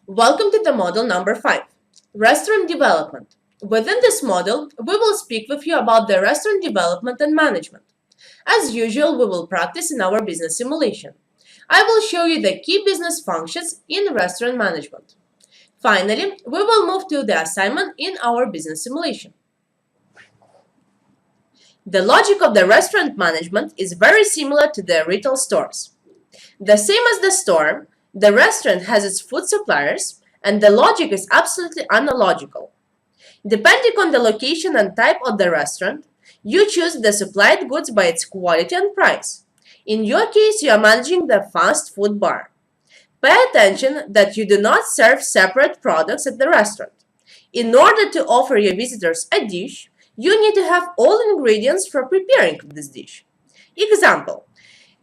Welcome to the module number 5, Restaurant Development. Within this module, we will speak with you about the restaurant development and management. As usual, we will practice in our business simulation. I will show you the key business functions in restaurant management. Finally, we will move to the assignment in our business simulation. The logic of the restaurant management is very similar to the retail stores. The same as the store, the restaurant has its food suppliers, and the logic is absolutely analogical. Depending on the location and type of the restaurant, you choose the supplied goods by its quality and price. In your case, you are managing the fast food bar. Pay attention that you do not serve separate products at the restaurant. In order to offer your visitors a dish, you need to have all ingredients for preparing this dish. Example,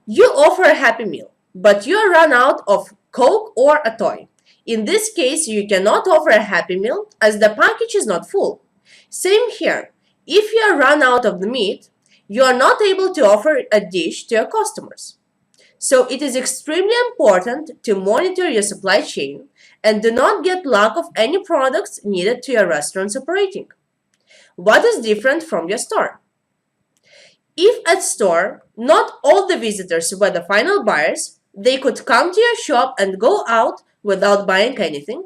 you offer a Happy Meal, but you run out of Coke or a toy. In this case, you cannot offer a Happy Meal as the package is not full. Same here. If you run out of the meat, you are not able to offer a dish to your customers. So it is extremely important to monitor your supply chain and do not get lack of any products needed to your restaurant's operating. What is different from your store? If at store, not all the visitors were the final buyers, they could come to your shop and go out without buying anything.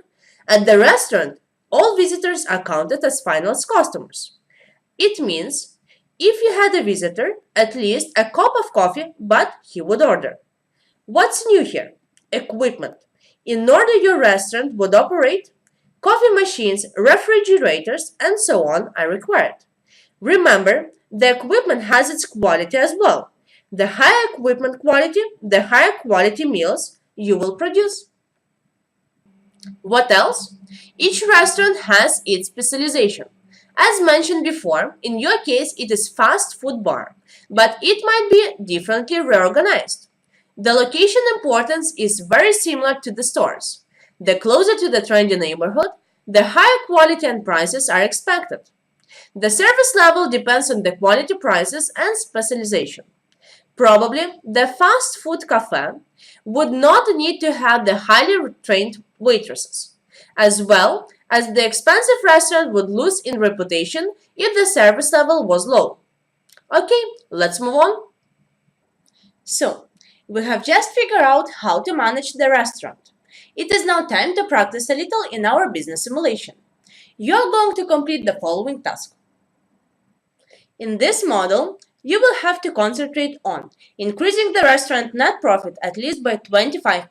At the restaurant, all visitors are counted as final customers. It means if you had a visitor, at least a cup of coffee, but he would order. What's new here? Equipment. In order your restaurant would operate, coffee machines, refrigerators, and so on are required. Remember, the equipment has its quality as well. The higher equipment quality, the higher quality meals you will produce. What else? Each restaurant has its specialization. As mentioned before, in your case it is fast food bar, but it might be differently reorganized. The location importance is very similar to the stores. The closer to the trendy neighborhood, the higher quality and prices are expected. The service level depends on the quality, prices, and specialization. Probably, the fast food cafe would not need to have the highly trained waitresses, as well as the expensive restaurant would lose in reputation if the service level was low. Okay, let's move on. So, we have just figured out how to manage the restaurant. It is now time to practice a little in our business simulation. You are going to complete the following task. In this model, you will have to concentrate on increasing the restaurant net profit at least by 25%.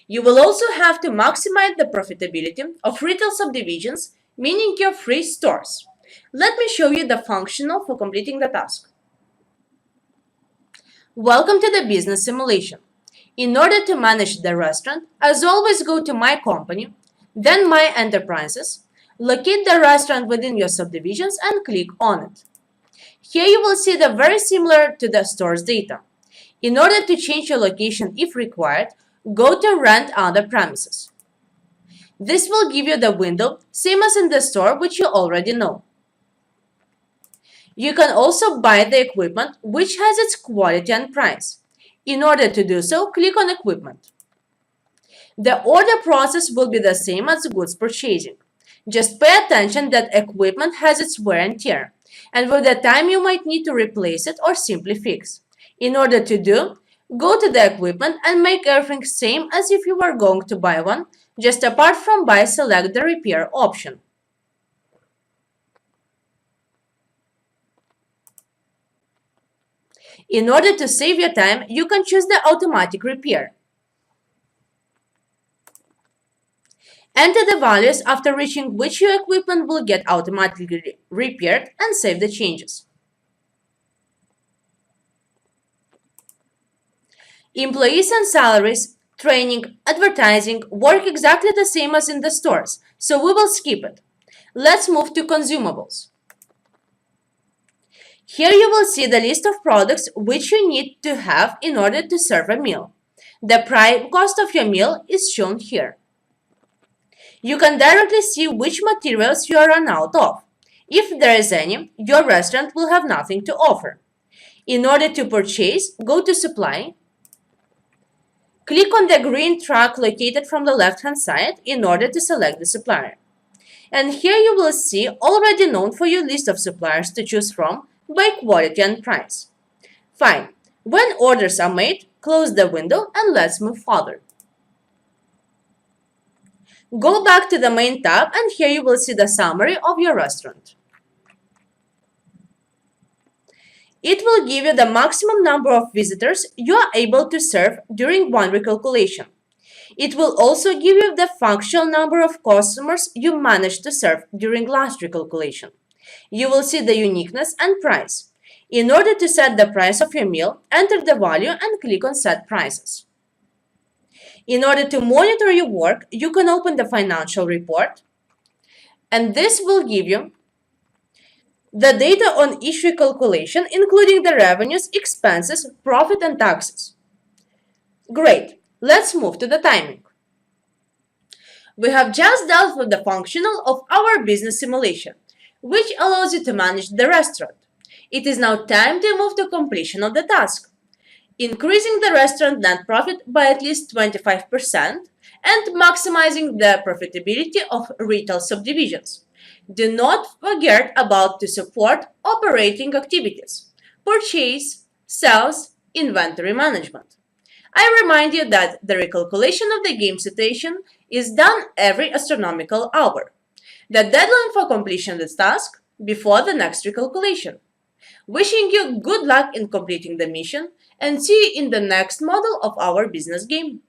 You will also have to maximize the profitability of retail subdivisions, meaning your free stores. Let me show you the functional for completing the task. Welcome to the business simulation. In order to manage the restaurant, as always go to My Company, then My Enterprises, locate the restaurant within your subdivisions and click on it. Here you will see the very similar to the store's data. In order to change your location if required, go to Rent Other Premises. This will give you the window, same as in the store, which you already know. You can also buy the equipment, which has its quality and price. In order to do so, click on Equipment. The order process will be the same as goods purchasing. Just pay attention that equipment has its wear and tear, and with the time you might need to replace it or simply fix. In order to do, go to the equipment and make everything same as if you were going to buy one, just apart from buy, select the repair option. In order to save your time, you can choose the automatic repair. Enter the values after reaching which your equipment will get automatically repaired and save the changes. Employees and salaries, training, advertising work exactly the same as in the stores, so we will skip it. Let's move to consumables. Here you will see the list of products which you need to have in order to serve a meal. The prime cost of your meal is shown here. You can directly see which materials you are run out of. If there is any, your restaurant will have nothing to offer. In order to purchase, go to Supply, Click on the green track located from the left-hand side in order to select the supplier. And here you will see already known for you list of suppliers to choose from by quality and price. Fine. When orders are made, close the window and let's move further. Go back to the main tab and here you will see the summary of your restaurant. It will give you the maximum number of visitors you are able to serve during one recalculation. It will also give you the functional number of customers you managed to serve during last recalculation. You will see the uniqueness and price. In order to set the price of your meal, enter the value and click on Set Prices. In order to monitor your work, you can open the financial report, and this will give you the data on each recalculation, including the revenues, expenses, profit, and taxes. Great, let's move to the timing. We have just dealt with the functional of our business simulation, which allows you to manage the restaurant. It is now time to move to completion of the task, increasing the restaurant net profit by at least 25% and maximizing the profitability of retail subdivisions. Do not forget about to support operating activities, purchase, sales, inventory management. I remind you that the recalculation of the game situation is done every astronomical hour. The deadline for completion of this task before the next recalculation. Wishing you good luck in completing the mission and see you in the next model of our business game.